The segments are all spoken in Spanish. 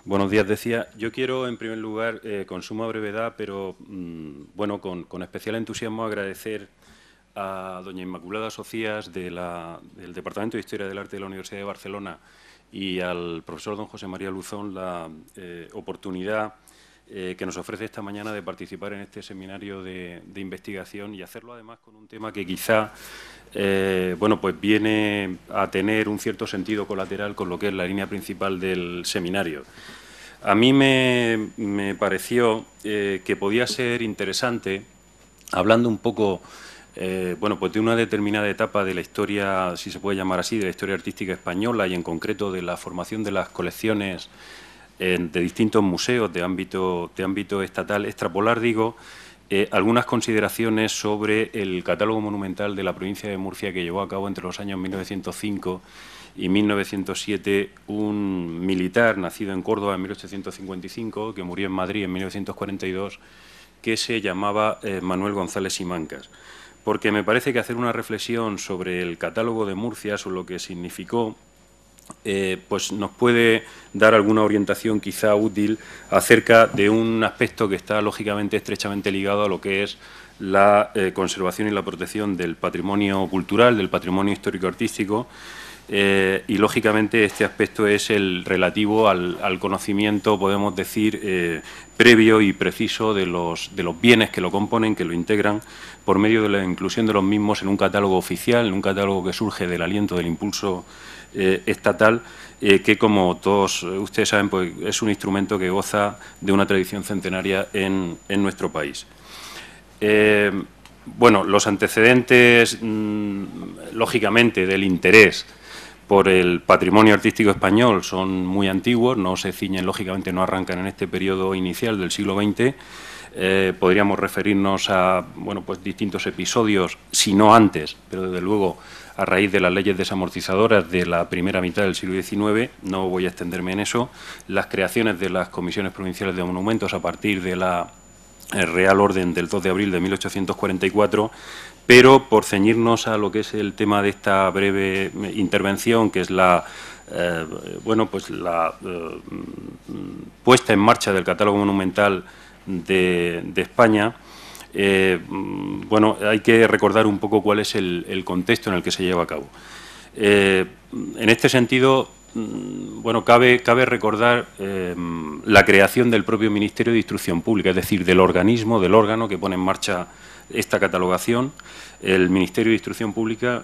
Buenos días, decía. Yo quiero, en primer lugar, con suma brevedad, pero bueno, con especial entusiasmo, agradecer a doña Inmaculada Socias del Departamento de Historia del Arte de la Universidad de Barcelona y al profesor don José María Luzón la oportunidad que nos ofrece esta mañana de participar en este seminario de investigación y hacerlo además con un tema que quizá bueno, pues viene a tener un cierto sentido colateral con lo que es la línea principal del seminario. A mí me pareció que podía ser interesante, hablando un poco bueno, pues de una determinada etapa de la historia, si se puede llamar así, de la historia artística española y en concreto de la formación de las colecciones de distintos museos de ámbito estatal, extrapolar, digo, algunas consideraciones sobre el catálogo monumental de la provincia de Murcia que llevó a cabo entre los años 1905 y 1907 un militar nacido en Córdoba en 1855, que murió en Madrid en 1942, que se llamaba Manuel González Simancas. Porque me parece que hacer una reflexión sobre el catálogo de Murcia, sobre lo que significó, pues nos puede dar alguna orientación quizá útil acerca de un aspecto que está lógicamente estrechamente ligado a lo que es la conservación y la protección del patrimonio cultural, del patrimonio histórico-artístico, y lógicamente este aspecto es el relativo al conocimiento, podemos decir, previo y preciso de los bienes que lo componen, que lo integran, por medio de la inclusión de los mismos en un catálogo oficial, en un catálogo que surge del aliento del impulso estatal, que como todos ustedes saben, pues es un instrumento que goza de una tradición centenaria en nuestro país. Bueno, los antecedentes, lógicamente, del interés por el patrimonio artístico español son muy antiguos, no se ciñen, lógicamente no arrancan en este periodo inicial del siglo XX. Podríamos referirnos a bueno, pues distintos episodios, si no antes, pero desde luego a raíz de las leyes desamortizadoras de la primera mitad del siglo XIX, no voy a extenderme en eso, las creaciones de las comisiones provinciales de monumentos a partir de la Real Orden del 2 de abril de 1844, pero por ceñirnos a lo que es el tema de esta breve intervención, que es la bueno, pues la puesta en marcha del catálogo monumental de España. Bueno, hay que recordar un poco cuál es el contexto en el que se lleva a cabo. En este sentido, bueno, cabe recordar la creación del propio Ministerio de Instrucción Pública, es decir, del órgano que pone en marcha esta catalogación. El Ministerio de Instrucción Pública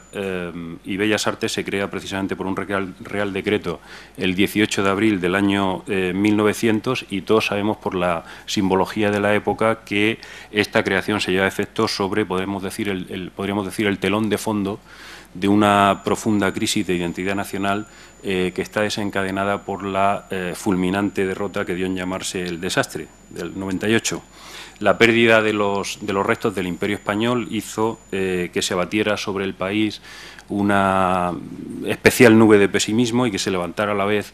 y Bellas Artes se crea precisamente por un Real Decreto el 18 de abril del año 1900 y todos sabemos por la simbología de la época que esta creación se lleva a efecto sobre, podríamos decir, el telón de fondo de una profunda crisis de identidad nacional que está desencadenada por la fulminante derrota que dio en llamarse el desastre del 98. La pérdida de los restos del Imperio Español hizo que se abatiera sobre el país una especial nube de pesimismo y que se levantara a la vez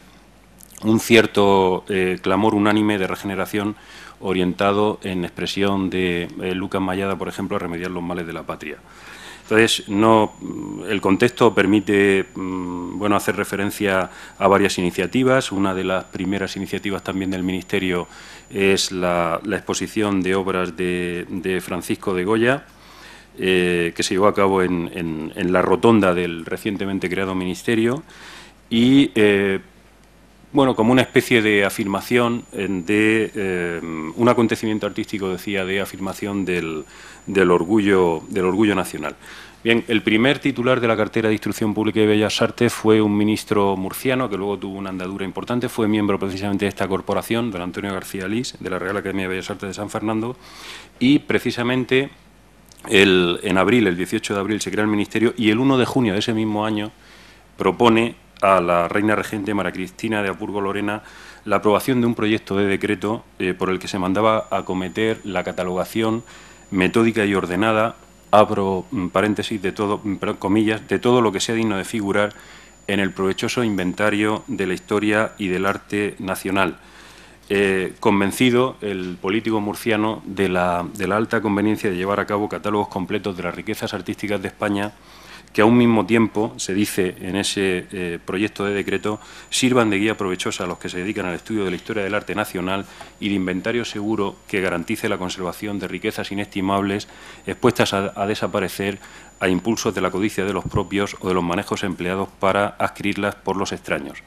un cierto clamor unánime de regeneración orientado en expresión de Lucas Mayada, por ejemplo, a remediar los males de la patria. Entonces, el contexto permite bueno, hacer referencia a varias iniciativas. Una de las primeras iniciativas también del Ministerio es la exposición de obras de Francisco de Goya, que se llevó a cabo en la rotonda del recientemente creado Ministerio y bueno, como una especie de afirmación de un acontecimiento artístico, decía, de afirmación del orgullo nacional. Bien, el primer titular de la cartera de Instrucción Pública y Bellas Artes fue un ministro murciano que luego tuvo una andadura importante, fue miembro precisamente de esta corporación, don Antonio García Lís, de la Real Academia de Bellas Artes de San Fernando, y precisamente en abril, el 18 de abril, se crea el ministerio y el 1 de junio de ese mismo año propone a la reina regente María Cristina de Habsburgo-Lorena la aprobación de un proyecto de decreto por el que se mandaba a acometer la catalogación metódica y ordenada, abro paréntesis, de todo, comillas, de todo lo que sea digno de figurar en el provechoso inventario de la historia y del arte nacional. Convencido el político murciano de la alta conveniencia de llevar a cabo catálogos completos de las riquezas artísticas de España, que a un mismo tiempo, se dice en ese proyecto de decreto, sirvan de guía provechosa a los que se dedican al estudio de la historia del arte nacional y de inventario seguro que garantice la conservación de riquezas inestimables expuestas a desaparecer a impulsos de la codicia de los propios o de los manejos empleados para adquirirlas por los extraños.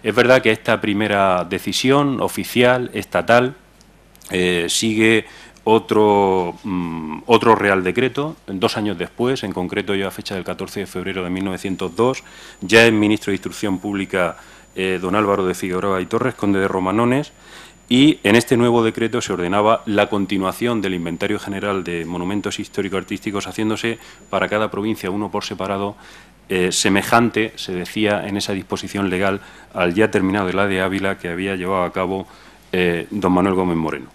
Es verdad que esta primera decisión oficial, estatal, sigue otro Real Decreto, 2 años después, en concreto ya a fecha del 14 de febrero de 1902, ya es ministro de Instrucción Pública don Álvaro de Figueroa y Torres, conde de Romanones, y en este nuevo decreto se ordenaba la continuación del inventario general de monumentos histórico-artísticos, haciéndose para cada provincia uno por separado, semejante, se decía en esa disposición legal, al ya terminado de la de Ávila que había llevado a cabo don Manuel Gómez Moreno.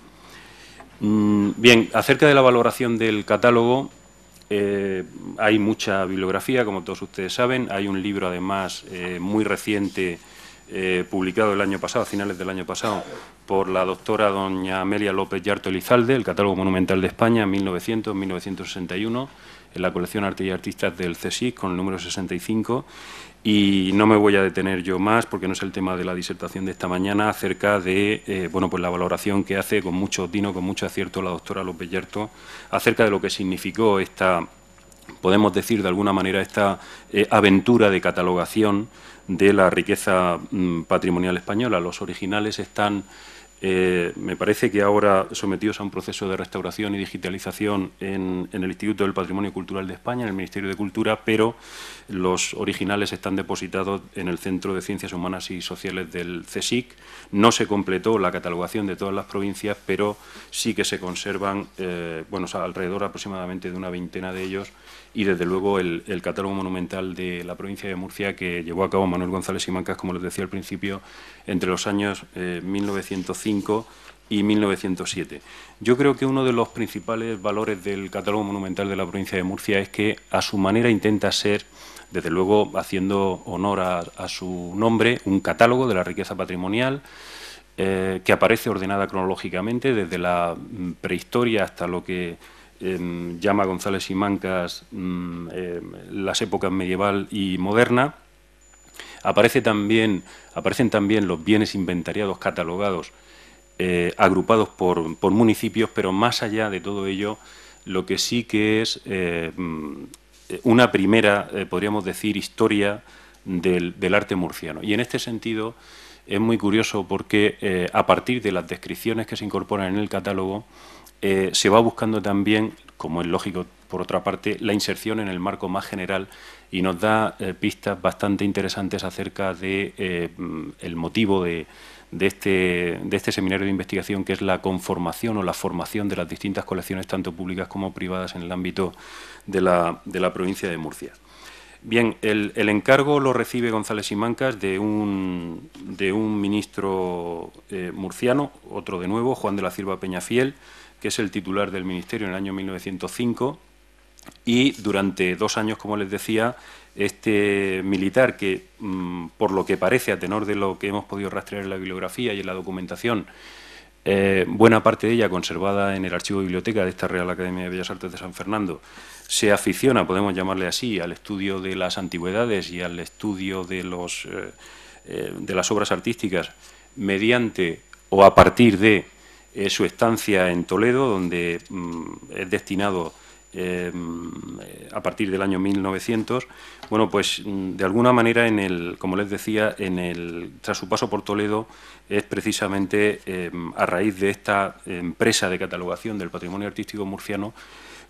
Bien, acerca de la valoración del catálogo, hay mucha bibliografía, como todos ustedes saben. Hay un libro, además, muy reciente, publicado el año pasado, a finales del año pasado, por la doctora doña Amelia López Yarto Elizalde, el Catálogo Monumental de España, 1900-1961, en la colección Arte y Artistas del CSIC, con el número 65, y no me voy a detener yo más, porque no es el tema de la disertación de esta mañana, acerca de bueno, pues la valoración que hace con mucho tino, con mucho acierto, la doctora López Yarto, acerca de lo que significó esta, podemos decir de alguna manera, esta aventura de catalogación de la riqueza patrimonial española. Los originales están, me parece que ahora sometidos a un proceso de restauración y digitalización en el Instituto del Patrimonio Cultural de España, en el Ministerio de Cultura, pero los originales están depositados en el Centro de Ciencias Humanas y Sociales del CSIC. No se completó la catalogación de todas las provincias, pero sí que se conservan, bueno, o sea, alrededor aproximadamente de una veintena de ellos, y desde luego el catálogo monumental de la provincia de Murcia, que llevó a cabo Manuel González Simancas, como les decía al principio, entre los años 1905 y 1907. Yo creo que uno de los principales valores del catálogo monumental de la provincia de Murcia es que a su manera intenta ser, desde luego haciendo honor a su nombre, un catálogo de la riqueza patrimonial, que aparece ordenada cronológicamente desde la prehistoria hasta lo que llama González Simancas las épocas medieval y moderna. Aparecen también los bienes inventariados, catalogados, agrupados por municipios, pero más allá de todo ello, lo que sí que es una primera, podríamos decir, historia del arte murciano. Y en este sentido es muy curioso porque a partir de las descripciones que se incorporan en el catálogo, se va buscando también, como es lógico por otra parte, la inserción en el marco más general, y nos da pistas bastante interesantes acerca de el motivo de este seminario de investigación, que es la conformación o la formación de las distintas colecciones, tanto públicas como privadas, en el ámbito de la provincia de Murcia. Bien, el encargo lo recibe González Simancas de un ministro murciano, otro de nuevo, Juan de la Cierva Peñafiel, que es el titular del Ministerio en el año 1905, y durante 2 años, como les decía, este militar, que por lo que parece, a tenor de lo que hemos podido rastrear en la bibliografía y en la documentación, buena parte de ella conservada en el archivo de biblioteca de esta Real Academia de Bellas Artes de San Fernando, se aficiona, podemos llamarle así, al estudio de las antigüedades y al estudio de las obras artísticas mediante o a partir de su estancia en Toledo, donde es destinado a partir del año 1900. Bueno, pues de alguna manera, como les decía, tras su paso por Toledo, es precisamente a raíz de esta empresa de catalogación del patrimonio artístico murciano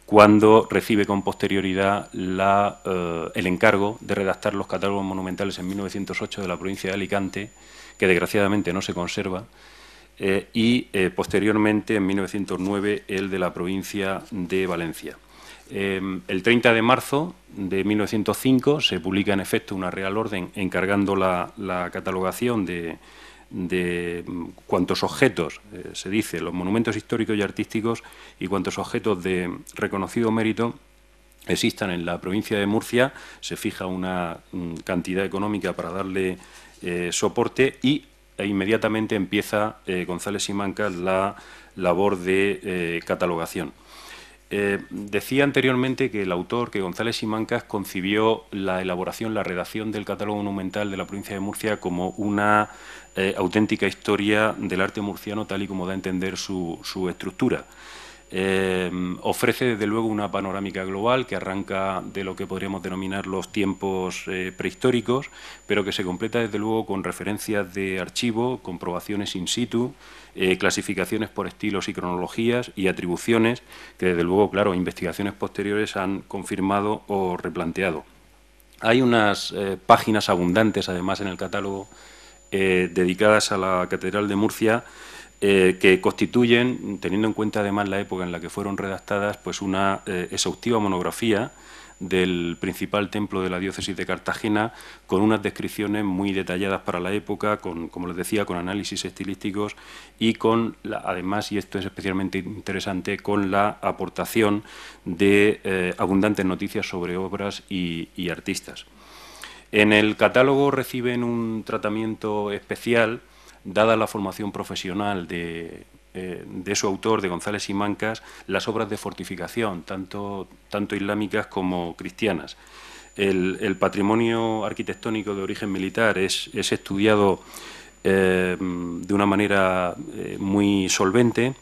cuando recibe con posterioridad el encargo de redactar los catálogos monumentales en 1908 de la provincia de Alicante, que desgraciadamente no se conserva, y posteriormente, en 1909, el de la provincia de Valencia. El 30 de marzo de 1905 se publica, en efecto, una Real Orden encargando la catalogación de cuantos objetos, se dice, los monumentos históricos y artísticos y cuantos objetos de reconocido mérito existan en la provincia de Murcia. Se fija una cantidad económica para darle soporte e inmediatamente empieza González Simancas la labor de catalogación. Decía anteriormente que el autor, que González Simancas, concibió la elaboración, la redacción del catálogo monumental de la provincia de Murcia como una auténtica historia del arte murciano, tal y como da a entender su estructura. Ofrece desde luego una panorámica global que arranca de lo que podríamos denominar los tiempos prehistóricos, pero que se completa desde luego con referencias de archivo, comprobaciones in situ, clasificaciones por estilos y cronologías y atribuciones que desde luego, claro, investigaciones posteriores han confirmado o replanteado. Hay unas páginas abundantes además en el catálogo dedicadas a la Catedral de Murcia, que constituyen, teniendo en cuenta además la época en la que fueron redactadas, pues una exhaustiva monografía del principal templo de la diócesis de Cartagena, con unas descripciones muy detalladas para la época, como les decía, con análisis estilísticos y con, además, y esto es especialmente interesante, con la aportación de abundantes noticias sobre obras y artistas. En el catálogo reciben un tratamiento especial, dada la formación profesional de su autor, de González Simancas, las obras de fortificación, tanto islámicas como cristianas. El patrimonio arquitectónico de origen militar es estudiado de una manera muy solvente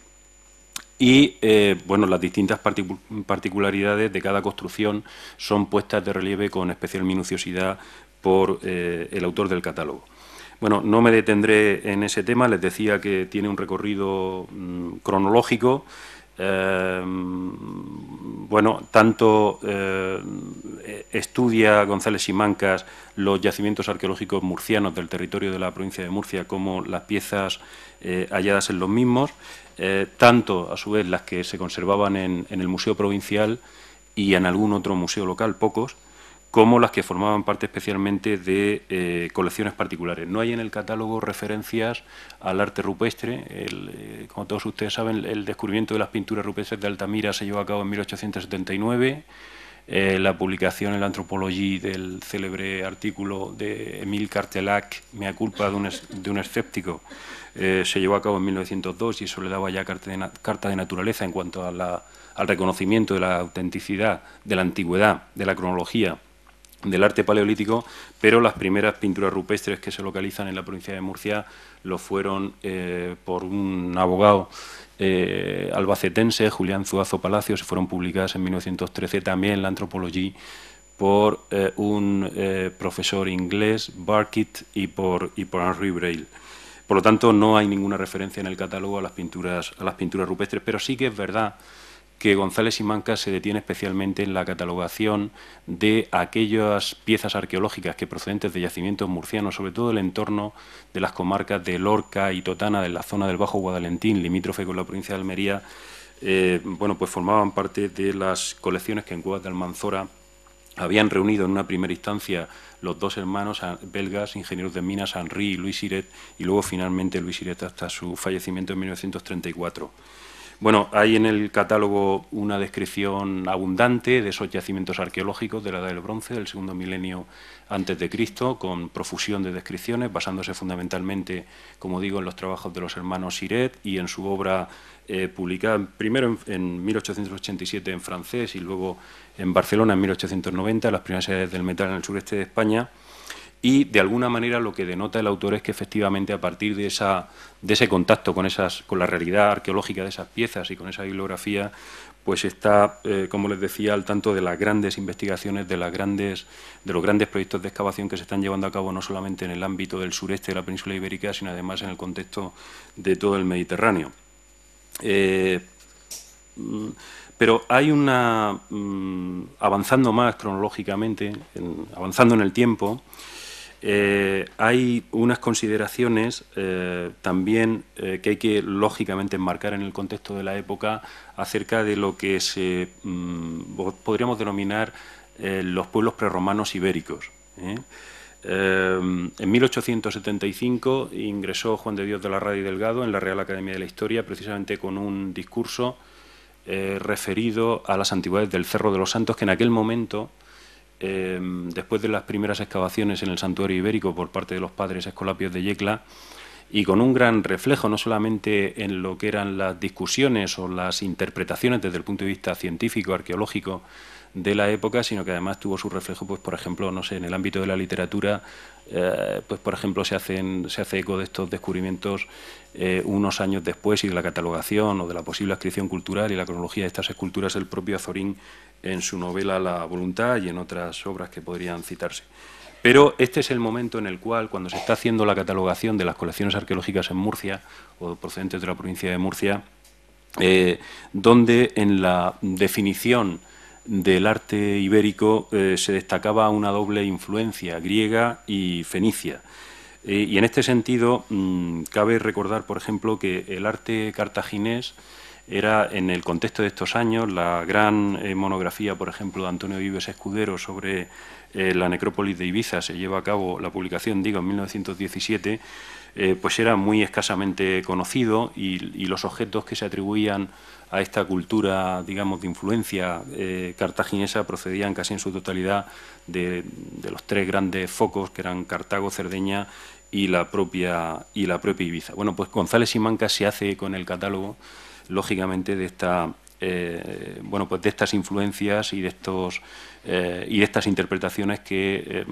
y bueno, las distintas particularidades de cada construcción son puestas de relieve con especial minuciosidad por el autor del catálogo. Bueno, no me detendré en ese tema, les decía que tiene un recorrido cronológico. Bueno, tanto estudia González Simancas los yacimientos arqueológicos murcianos del territorio de la provincia de Murcia como las piezas halladas en los mismos, tanto a su vez las que se conservaban en el Museo Provincial y en algún otro museo local, pocos, como las que formaban parte especialmente de colecciones particulares. No hay en el catálogo referencias al arte rupestre. Como todos ustedes saben, el descubrimiento de las pinturas rupestres de Altamira se llevó a cabo en 1879. La publicación en la Anthropologie del célebre artículo de Émile Cartelac, Mea culpa de un escéptico, se llevó a cabo en 1902 y eso le daba ya carta de naturaleza en cuanto a al reconocimiento de la autenticidad, de la antigüedad, de la cronología del arte paleolítico, pero las primeras pinturas rupestres que se localizan en la provincia de Murcia lo fueron por un abogado albacetense, Julián Zuazo Palacios, y fueron publicadas en 1913 también en la Anthropologie por un profesor inglés, Burkitt, y por Henri Breil. Por lo tanto, no hay ninguna referencia en el catálogo a las pinturas rupestres, pero sí que es verdad que González Simancas se detiene especialmente en la catalogación de aquellas piezas arqueológicas que procedentes de yacimientos murcianos, sobre todo del entorno de las comarcas de Lorca y Totana, de la zona del Bajo Guadalentín, limítrofe con la provincia de Almería, bueno, pues formaban parte de las colecciones que en Cuevas de Almanzora habían reunido en una primera instancia los dos hermanos belgas, ingenieros de minas, Henri y Louis Siret, y luego finalmente Louis Siret hasta su fallecimiento en 1934. Bueno, hay en el catálogo una descripción abundante de esos yacimientos arqueológicos de la Edad del Bronce, del segundo milenio antes de Cristo, con profusión de descripciones, basándose fundamentalmente, como digo, en los trabajos de los hermanos Siret y en su obra publicada primero en 1887 en francés y luego en Barcelona en 1890, las primeras edades del metal en el sureste de España. Y, de alguna manera, lo que denota el autor es que, efectivamente, a partir de ese contacto con la realidad arqueológica de esas piezas y con esa bibliografía, pues está, como les decía, al tanto de las grandes investigaciones, de los grandes proyectos de excavación que se están llevando a cabo no solamente en el ámbito del sureste de la península ibérica, sino además en el contexto de todo el Mediterráneo. Pero hay avanzando más cronológicamente, avanzando en el tiempo, hay unas consideraciones también que hay que lógicamente enmarcar en el contexto de la época acerca de lo que podríamos denominar los pueblos prerromanos ibéricos. En 1875 ingresó Juan de Dios de la Rada y Delgado en la Real Academia de la Historia, precisamente con un discurso referido a las antigüedades del Cerro de los Santos, que en aquel momento, después de las primeras excavaciones en el santuario ibérico por parte de los padres escolapios de Yecla, y con un gran reflejo, no solamente en lo que eran las discusiones o las interpretaciones desde el punto de vista científico, arqueológico de la época, sino que además tuvo su reflejo, pues por ejemplo, no sé, en el ámbito de la literatura, pues por ejemplo se hace eco de estos descubrimientos unos años después, y de la catalogación o de la posible adscripción cultural y la cronología de estas esculturas el propio Azorín en su novela La voluntad y en otras obras que podrían citarse. Pero este es el momento en el cual, cuando se está haciendo la catalogación de las colecciones arqueológicas en Murcia, o procedentes de la provincia de Murcia, donde en la definición del arte ibérico se destacaba una doble influencia, griega y fenicia. Y en este sentido, cabe recordar, por ejemplo, que el arte cartaginés era, en el contexto de estos años, la gran monografía, por ejemplo, de Antonio Vives Escudero sobre la necrópolis de Ibiza, se lleva a cabo, la publicación, digo, en 1917, pues era muy escasamente conocido, y los objetos que se atribuían a esta cultura, digamos, de influencia cartaginesa procedían casi en su totalidad de los tres grandes focos, que eran Cartago, Cerdeña y la propia Ibiza. Bueno, pues González Simancas se hace con el catálogo, lógicamente, de esta bueno, pues de estas influencias y de estas interpretaciones que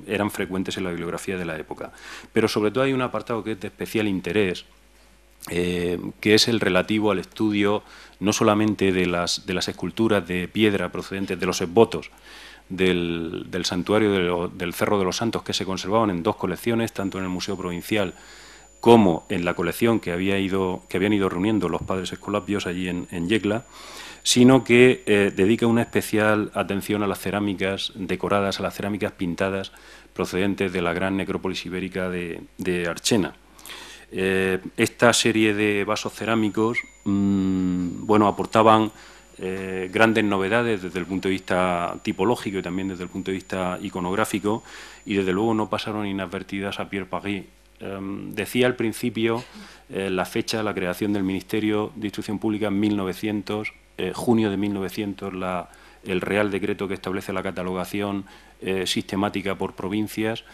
eran frecuentes en la bibliografía de la época. Pero sobre todo hay un apartado que es de especial interés, que es el relativo al estudio no solamente de las esculturas de piedra procedentes de los esbotos del santuario del Cerro de los Santos, que se conservaban en dos colecciones, tanto en el Museo Provincial como en la colección que habían ido reuniendo los padres escolapios allí en Yecla, sino que dedica una especial atención a las cerámicas decoradas, a las cerámicas pintadas procedentes de la gran necrópolis ibérica de Archena. Esta serie de vasos cerámicos bueno, aportaban grandes novedades desde el punto de vista tipológico y también desde el punto de vista iconográfico, y desde luego no pasaron inadvertidas a Pierre Paris. Decía al principio la fecha de la creación del Ministerio de Instrucción Pública en 1900, junio de 1900, el Real Decreto que establece la catalogación sistemática por provincias,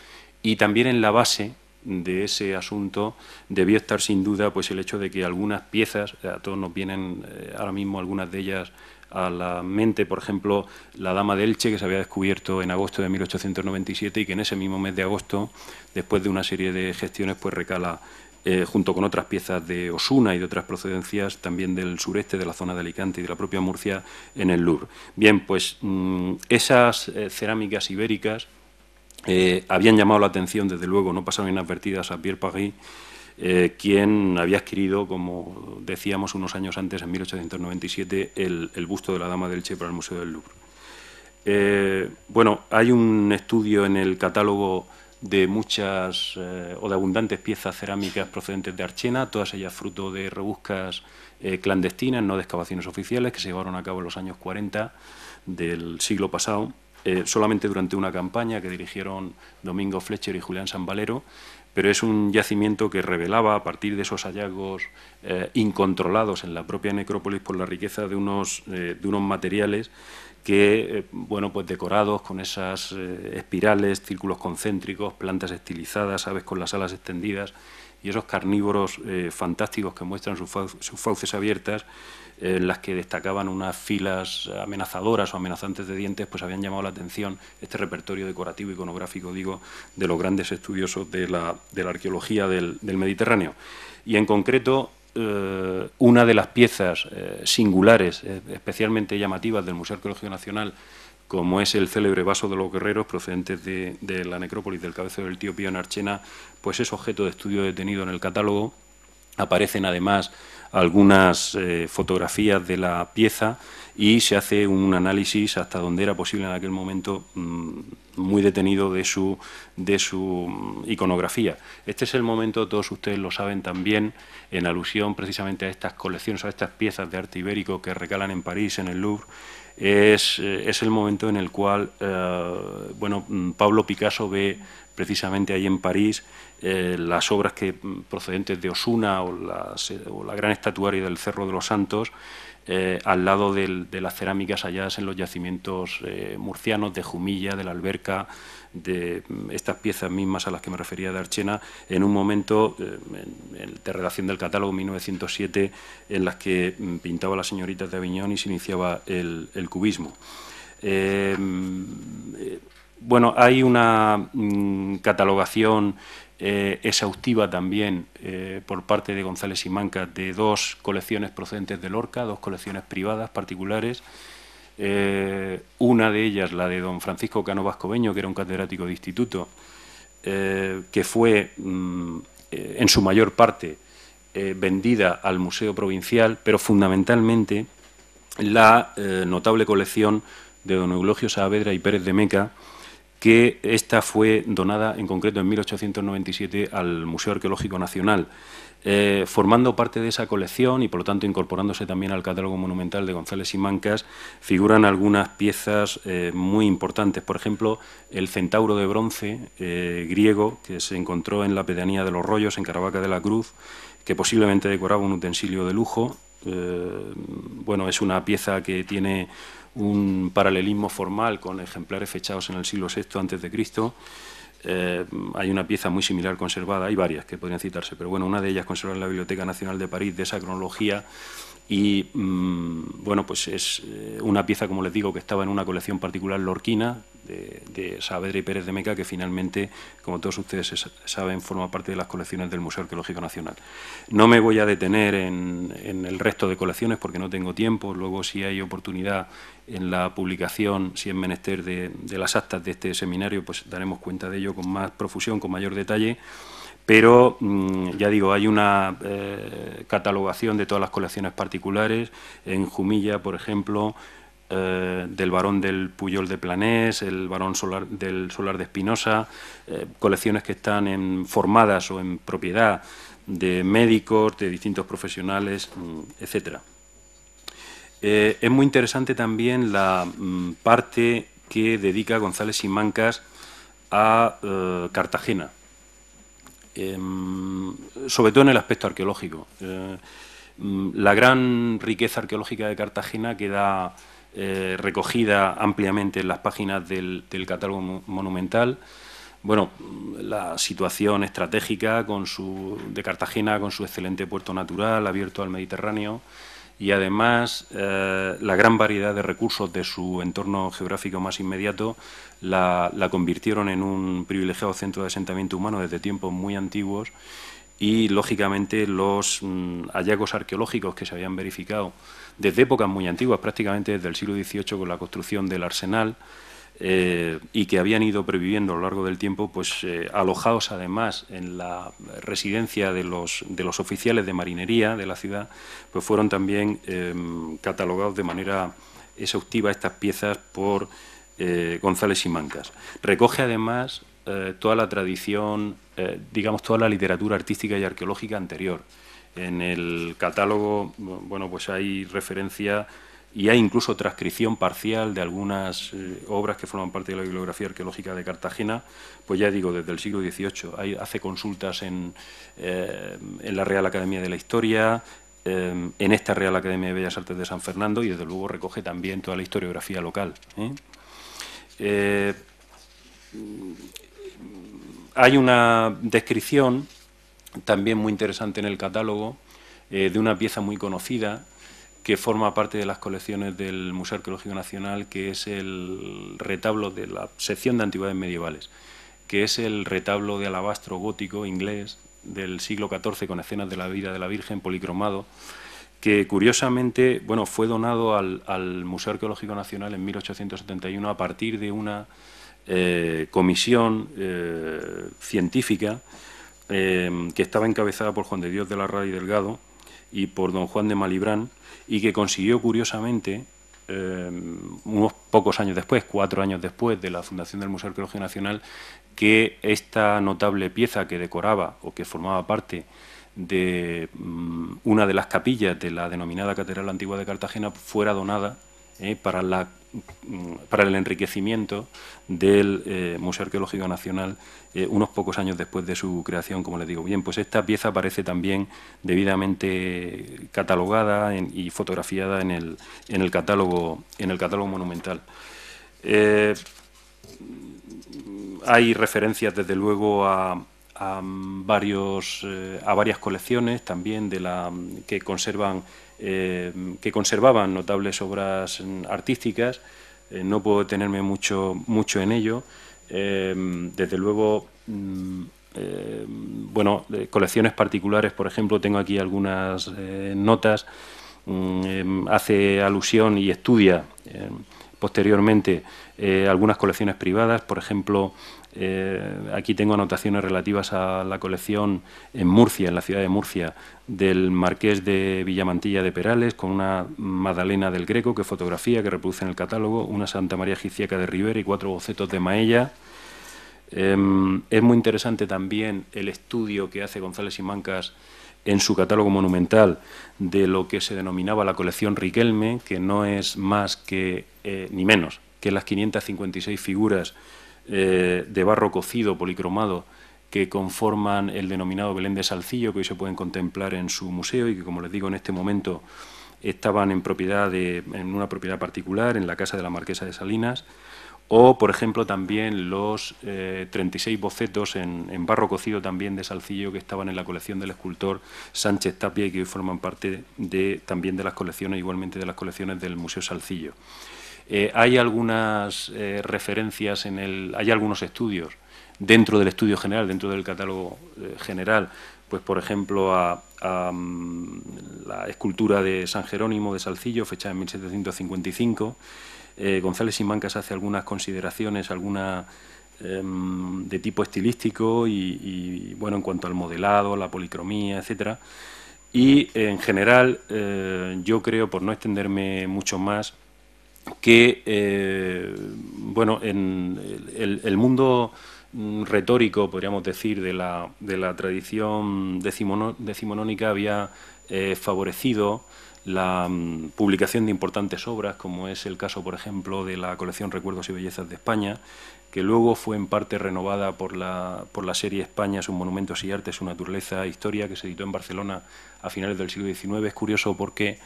y también en la base de ese asunto debió estar sin duda pues el hecho de que algunas piezas, a todos nos vienen ahora mismo algunas de ellas a la mente, por ejemplo, la Dama de Elche, que se había descubierto en agosto de 1897 y que en ese mismo mes de agosto, después de una serie de gestiones, pues recala junto con otras piezas de Osuna y de otras procedencias también del sureste, de la zona de Alicante y de la propia Murcia, en el Louvre. Bien, pues esas cerámicas ibéricas habían llamado la atención, desde luego, no pasaron inadvertidas a Pierre Paris, quien había adquirido, como decíamos unos años antes, en 1897, el busto de la Dama de Elche para el Museo del Louvre. Bueno, hay un estudio en el catálogo de muchas o de abundantes piezas cerámicas procedentes de Archena, todas ellas fruto de rebuscas clandestinas, no de excavaciones oficiales, que se llevaron a cabo en los años 40 del siglo pasado, solamente durante una campaña que dirigieron Domingo Fletcher y Julián Sambalero, pero es un yacimiento que revelaba, a partir de esos hallazgos incontrolados en la propia necrópolis por la riqueza de unos materiales que, bueno, pues decorados con esas espirales, círculos concéntricos, plantas estilizadas, aves con las alas extendidas y esos carnívoros fantásticos que muestran sus fauces abiertas, en las que destacaban unas filas amenazadoras o amenazantes de dientes, pues habían llamado la atención este repertorio decorativo iconográfico, digo, de los grandes estudiosos de la arqueología del Mediterráneo. Y en concreto, una de las piezas singulares, especialmente llamativas del Museo Arqueológico Nacional, como es el célebre vaso de los guerreros procedentes de la necrópolis del Cabecero del Tío Pío en Archena, pues es objeto de estudio detenido en el catálogo. Aparecen además algunas fotografías de la pieza y se hace un análisis hasta donde era posible en aquel momento muy detenido de su iconografía. Este es el momento, todos ustedes lo saben también, en alusión precisamente a estas colecciones, a estas piezas de arte ibérico que recalan en París, en el Louvre. Es el momento en el cual bueno, Pablo Picasso ve precisamente ahí en París las obras procedentes de Osuna o la gran estatuaria del Cerro de los Santos, al lado de las cerámicas halladas en los yacimientos murcianos, de Jumilla, de la Alberca, de estas piezas mismas a las que me refería de Archena, en un momento de redacción del catálogo 1907, en las que pintaba las señoritas de Aviñón y se iniciaba el cubismo. Bueno, hay una catalogación exhaustiva también por parte de González y Mancas de 2 colecciones procedentes de Lorca, 2 colecciones privadas, particulares. Una de ellas, la de don Francisco Cano Vascobeño, que era un catedrático de instituto, que fue en su mayor parte vendida al Museo Provincial, pero fundamentalmente la notable colección de don Eulogio Saavedra y Pérez de Meca, que esta fue donada en concreto en 1897 al Museo Arqueológico Nacional. Formando parte de esa colección y por lo tanto incorporándose también al catálogo monumental de González y Mancas, figuran algunas piezas muy importantes. Por ejemplo, el centauro de bronce griego que se encontró en la pedanía de Los Rollos, en Caravaca de la Cruz, que posiblemente decoraba un utensilio de lujo. Bueno, es una pieza que tiene un paralelismo formal con ejemplares fechados en el siglo VI a.C. Hay una pieza muy similar conservada, hay varias que podrían citarse, pero bueno, una de ellas conservada en la Biblioteca Nacional de París, de esa cronología, y bueno, pues es una pieza, como les digo, que estaba en una colección particular lorquina de Saavedra y Pérez de Meca, que finalmente, como todos ustedes saben, forma parte de las colecciones del Museo Arqueológico Nacional. No me voy a detener en el resto de colecciones porque no tengo tiempo. Luego, si hay oportunidad en la publicación, si es menester de las actas de este seminario, pues daremos cuenta de ello con más profusión, con mayor detalle. Pero, ya digo, hay una catalogación de todas las colecciones particulares. En Jumilla, por ejemplo, del Barón del Puyol de Planés, el Barón del Solar de Espinosa, colecciones que están formadas o en propiedad de médicos, de distintos profesionales, etcétera. Es muy interesante también la parte que dedica González y Mancas a Cartagena, sobre todo en el aspecto arqueológico. La gran riqueza arqueológica de Cartagena queda recogida ampliamente en las páginas del catálogo monumental. Bueno, la situación estratégica de Cartagena, con su excelente puerto natural abierto al Mediterráneo, y además la gran variedad de recursos de su entorno geográfico más inmediato la convirtieron en un privilegiado centro de asentamiento humano desde tiempos muy antiguos, y lógicamente los hallazgos arqueológicos que se habían verificado desde épocas muy antiguas, prácticamente desde el siglo XVIII con la construcción del arsenal, y que habían ido previviendo a lo largo del tiempo, pues alojados además en la residencia de los oficiales de marinería de la ciudad, pues fueron también catalogados de manera exhaustiva estas piezas por González y Mancas. Recoge además toda la tradición, digamos, toda la literatura artística y arqueológica anterior. En el catálogo, bueno, pues hay referencia y hay incluso transcripción parcial de algunas obras que forman parte de la bibliografía arqueológica de Cartagena, pues ya digo, desde el siglo XVIII. Hace consultas en la Real Academia de la Historia, en esta Real Academia de Bellas Artes de San Fernando, y desde luego recoge también toda la historiografía local. Hay una descripción también muy interesante en el catálogo de una pieza muy conocida que forma parte de las colecciones del Museo Arqueológico Nacional, que es el retablo de la sección de antigüedades medievales, que es el retablo de alabastro gótico inglés del siglo XIV con escenas de la vida de la Virgen policromado, que curiosamente, bueno, fue donado al Museo Arqueológico Nacional en 1871 a partir de una comisión científica que estaba encabezada por Juan de Dios de la Rada y Delgado y por don Juan de Malibrán, y que consiguió curiosamente, unos pocos años después, 4 años después de la fundación del Museo Arqueológico Nacional, que esta notable pieza que decoraba o que formaba parte de una de las capillas de la denominada Catedral Antigua de Cartagena fuera donada para la para el enriquecimiento del Museo Arqueológico Nacional unos pocos años después de su creación, como les digo. Bien, pues esta pieza aparece también debidamente catalogada y fotografiada en el catálogo monumental. Hay referencias, desde luego, a varias colecciones también que conservaban notables obras artísticas. No puedo detenerme mucho en ello. Desde luego, colecciones particulares, por ejemplo, tengo aquí algunas notas. Hace alusión y estudia posteriormente algunas colecciones privadas. Por ejemplo, aquí tengo anotaciones relativas a la colección en Murcia, en la ciudad de Murcia, del marqués de Villamantilla de Perales, con una Magdalena del Greco que fotografía, que reproduce en el catálogo, una Santa María Egipciaca de Rivera y 4 bocetos de Maella. Es muy interesante también el estudio que hace González y Mancas en su catálogo monumental de lo que se denominaba la colección Riquelme, que no es más que, ni menos, que las 556 figuras de barro cocido, policromado, que conforman el denominado Belén de Salcillo, que hoy se pueden contemplar en su museo y que, como les digo, en este momento estaban en una propiedad particular, en la casa de la Marquesa de Salinas. O, por ejemplo, también los 36 bocetos en barro cocido también de Salcillo que estaban en la colección del escultor Sánchez Tapia y que hoy forman parte también de las colecciones, igualmente de las colecciones del Museo Salcillo. Hay algunas referencias hay algunos estudios dentro del estudio general, dentro del catálogo general, pues por ejemplo a la escultura de San Jerónimo de Salcillo, fecha en 1755. González y Mancas hace algunas consideraciones, de tipo estilístico y bueno, en cuanto al modelado, la policromía, etcétera. Y en general, yo creo, por no extenderme mucho más, que bueno, en el mundo retórico, podríamos decir, de la tradición decimonónica había favorecido la publicación de importantes obras, como es el caso, por ejemplo, de la colección Recuerdos y Bellezas de España, que luego fue en parte renovada por la serie España, sus monumentos y arte, su naturaleza e historia, que se editó en Barcelona a finales del siglo XIX. Es curioso porque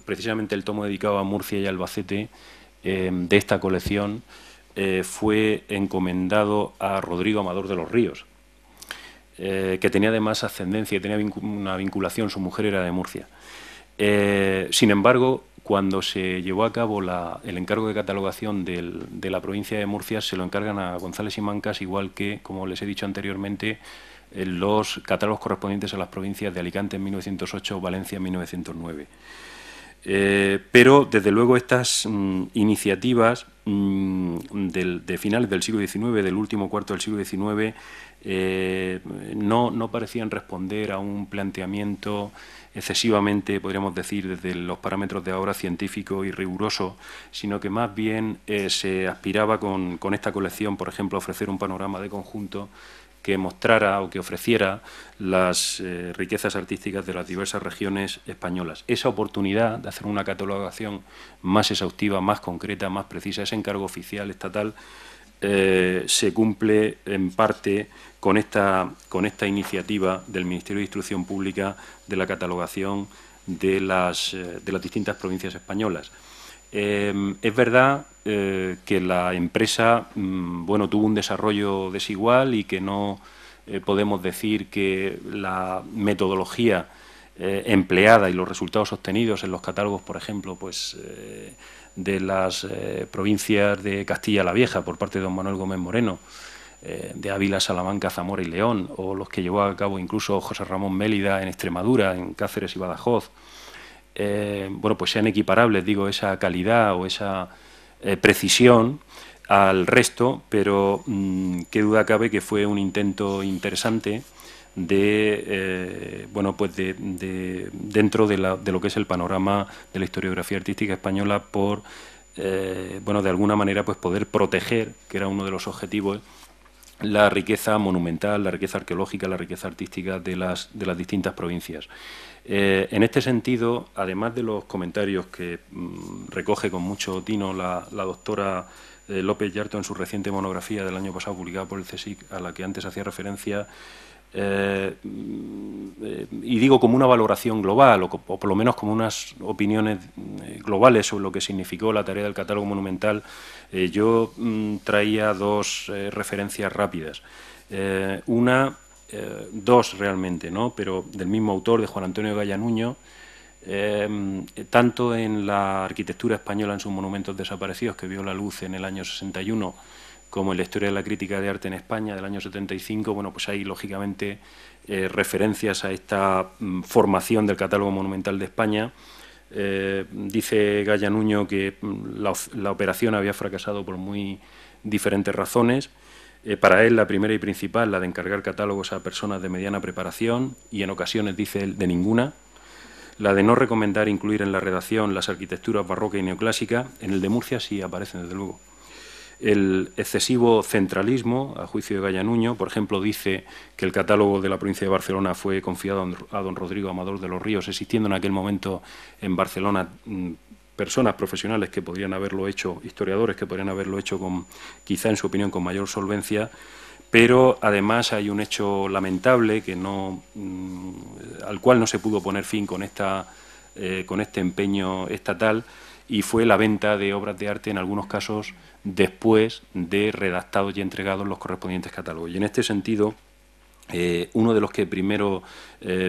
precisamente el tomo dedicado a Murcia y Albacete de esta colección fue encomendado a Rodrigo Amador de los Ríos, que tenía además ascendencia, tenía una vinculación, su mujer era de Murcia. Sin embargo, cuando se llevó a cabo el encargo de catalogación de la provincia de Murcia, se lo encargan a González y Mancas, igual que, como les he dicho anteriormente, los catálogos correspondientes a las provincias de Alicante en 1908 o Valencia en 1909. Pero, desde luego, estas iniciativas de finales del siglo XIX, del último cuarto del siglo XIX, no parecían responder a un planteamiento excesivamente, podríamos decir, desde los parámetros de ahora científico y riguroso, sino que más bien se aspiraba con esta colección, por ejemplo, a ofrecer un panorama de conjunto que mostrara o que ofreciera las riquezas artísticas de las diversas regiones españolas. Esa oportunidad de hacer una catalogación más exhaustiva, más concreta, más precisa, ese encargo oficial estatal, se cumple en parte con esta iniciativa del Ministerio de Instrucción Pública de la catalogación de las distintas provincias españolas. Es verdad que la empresa tuvo un desarrollo desigual y que no podemos decir que la metodología empleada y los resultados obtenidos en los catálogos, por ejemplo, pues de las provincias de Castilla la Vieja por parte de don Manuel Gómez Moreno, de Ávila, Salamanca, Zamora y León, o los que llevó a cabo incluso José Ramón Mélida en Extremadura, en Cáceres y Badajoz, pues sean equiparables, digo, esa calidad o esa precisión al resto, pero qué duda cabe que fue un intento interesante dentro de lo que es el panorama de la historiografía artística española de alguna manera pues poder proteger, que era uno de los objetivos, la riqueza monumental, la riqueza arqueológica, la riqueza artística de las distintas provincias. En este sentido, además de los comentarios que recoge con mucho tino la doctora López Yarto en su reciente monografía del año pasado publicada por el CSIC, a la que antes hacía referencia, y digo como una valoración global, o por lo menos como unas opiniones globales sobre lo que significó la tarea del catálogo monumental, yo traía dos referencias rápidas. Dos realmente, ¿no?, pero del mismo autor, de Juan Antonio Gaya Nuño, tanto en la arquitectura española en sus monumentos desaparecidos, que vio la luz en el año 61, como en la historia de la crítica de arte en España del año 75, bueno, pues hay lógicamente referencias a esta formación del catálogo monumental de España. Dice Gaya Nuño que la operación había fracasado por muy diferentes razones. Para él, la primera y principal, la de encargar catálogos a personas de mediana preparación, y en ocasiones, dice él, de ninguna. La de no recomendar incluir en la redacción las arquitecturas barroca y neoclásica. En el de Murcia sí aparecen, desde luego. El excesivo centralismo, a juicio de Gaya Nuño, por ejemplo, dice que el catálogo de la provincia de Barcelona fue confiado a don Rodrigo Amador de los Ríos, existiendo en aquel momento en Barcelona personas profesionales que podrían haberlo hecho, historiadores que podrían haberlo hecho quizá en su opinión con mayor solvencia, pero además hay un hecho lamentable que al cual no se pudo poner fin con este empeño estatal, y fue la venta de obras de arte, en algunos casos, después de redactados y entregados los correspondientes catálogos. Y en este sentido, uno de los que primero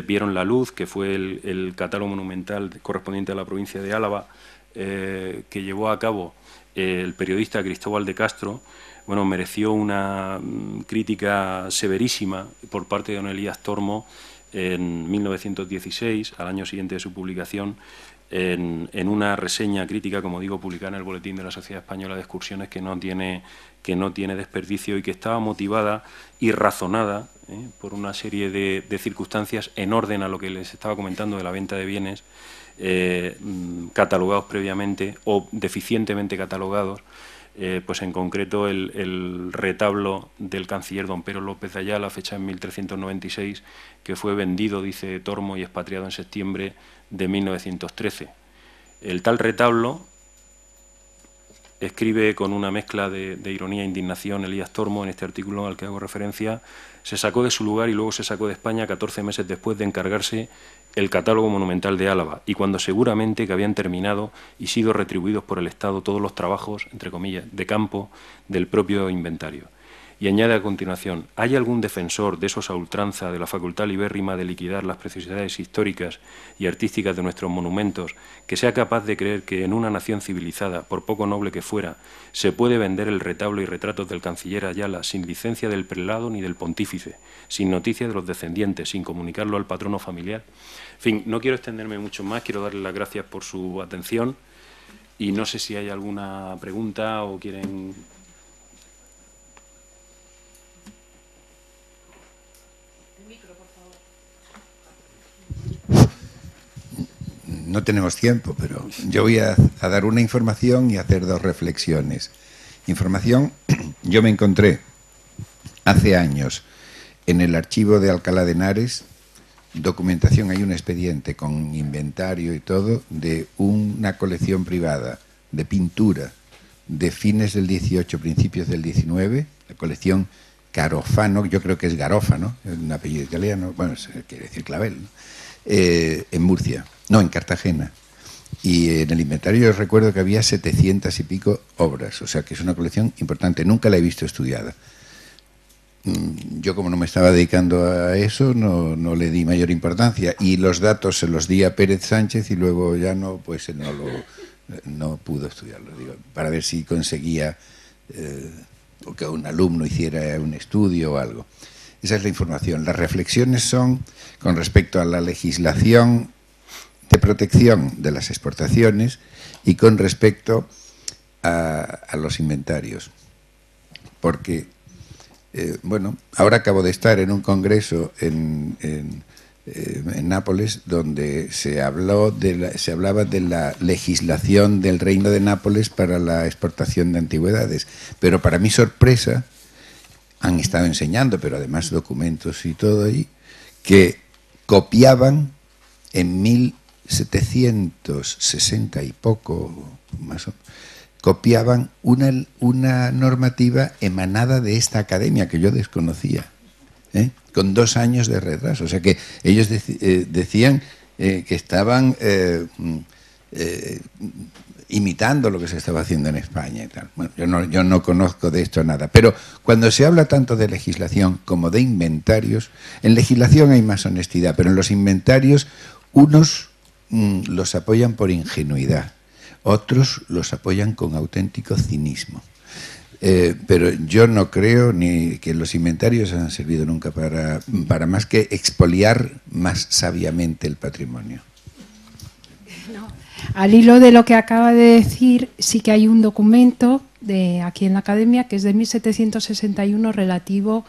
vieron la luz, que fue el catálogo monumental correspondiente a la provincia de Álava, que llevó a cabo el periodista Cristóbal de Castro, bueno, mereció una crítica severísima por parte de don Elías Tormo en 1916, al año siguiente de su publicación, en una reseña crítica, como digo, publicada en el Boletín de la Sociedad Española de Excursiones, que no tiene desperdicio y que estaba motivada y razonada por una serie de circunstancias en orden a lo que les estaba comentando de la venta de bienes catalogados previamente o deficientemente catalogados. Pues en concreto el retablo del canciller don Pero López de Ayala, fecha en 1396, que fue vendido, dice Tormo, y expatriado en septiembre de 1913. El tal retablo, escribe con una mezcla de ironía e indignación Elías Tormo en este artículo al que hago referencia, se sacó de su lugar y luego se sacó de España 14 meses después de encargarse el catálogo monumental de Álava, y cuando seguramente que habían terminado y sido retribuidos por el Estado todos los trabajos, entre comillas, de campo del propio inventario. Y añade a continuación: ¿hay algún defensor de esos a ultranza de la facultad libérrima de liquidar las preciosidades históricas y artísticas de nuestros monumentos que sea capaz de creer que en una nación civilizada, por poco noble que fuera, se puede vender el retablo y retratos del canciller Ayala sin licencia del prelado ni del pontífice, sin noticia de los descendientes, sin comunicarlo al patrono familiar? En fin, no quiero extenderme mucho más, quiero darles las gracias por su atención y no sé si hay alguna pregunta o quieren... No tenemos tiempo, pero yo voy a dar una información y hacer dos reflexiones. Información, yo me encontré hace años en el archivo de Alcalá de Henares documentación, hay un expediente con inventario y todo de una colección privada de pintura de fines del 18, principios del 19, la colección Carofano, yo creo que es Garofano, es un apellido italiano, bueno, quiere decir clavel, ¿no? En Murcia, no, en Cartagena. Y en el inventario yo recuerdo que había 700 y pico obras, o sea que es una colección importante, nunca la he visto estudiada. Yo, como no me estaba dedicando a eso, no le di mayor importancia, y los datos se los di a Pérez Sánchez y luego ya no pudo estudiarlo, digo, para ver si conseguía que un alumno hiciera un estudio o algo. Esa es la información. Las reflexiones son con respecto a la legislación de protección de las exportaciones y con respecto a los inventarios. Porque, bueno, ahora acabo de estar en un congreso en Nápoles donde se hablaba de la legislación del Reino de Nápoles para la exportación de antigüedades. Pero para mi sorpresa, han estado enseñando, pero además documentos y todo ahí, que copiaban en 1760 y poco, más o menos, copiaban una normativa emanada de esta academia que yo desconocía, con 2 años de retraso. O sea que ellos decían que estaban imitando lo que se estaba haciendo en España y tal. Bueno, yo no conozco de esto nada, pero cuando se habla tanto de legislación como de inventarios, en legislación hay más honestidad, pero en los inventarios unos los apoyan por ingenuidad, otros los apoyan con auténtico cinismo. Pero yo no creo ni que los inventarios han servido nunca para más que expoliar más sabiamente el patrimonio. No. Al hilo de lo que acaba de decir, sí que hay un documento aquí en la Academia que es de 1761 relativo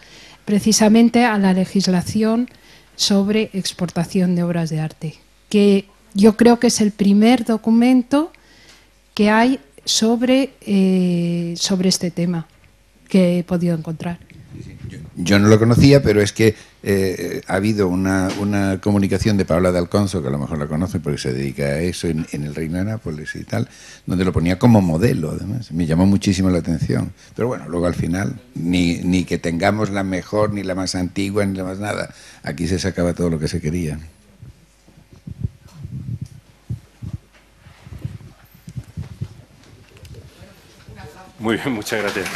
precisamente a la legislación sobre exportación de obras de arte, que yo creo que es el primer documento que hay sobre este tema que he podido encontrar. Yo no lo conocía, pero es que ha habido una comunicación de Paola de Alconso, que a lo mejor la conoce porque se dedica a eso en el Reino de Nápoles y tal, donde lo ponía como modelo, además. Me llamó muchísimo la atención. Pero bueno, luego al final, ni que tengamos la mejor, ni la más antigua, ni la más nada. Aquí se sacaba todo lo que se quería. Muy bien, muchas gracias.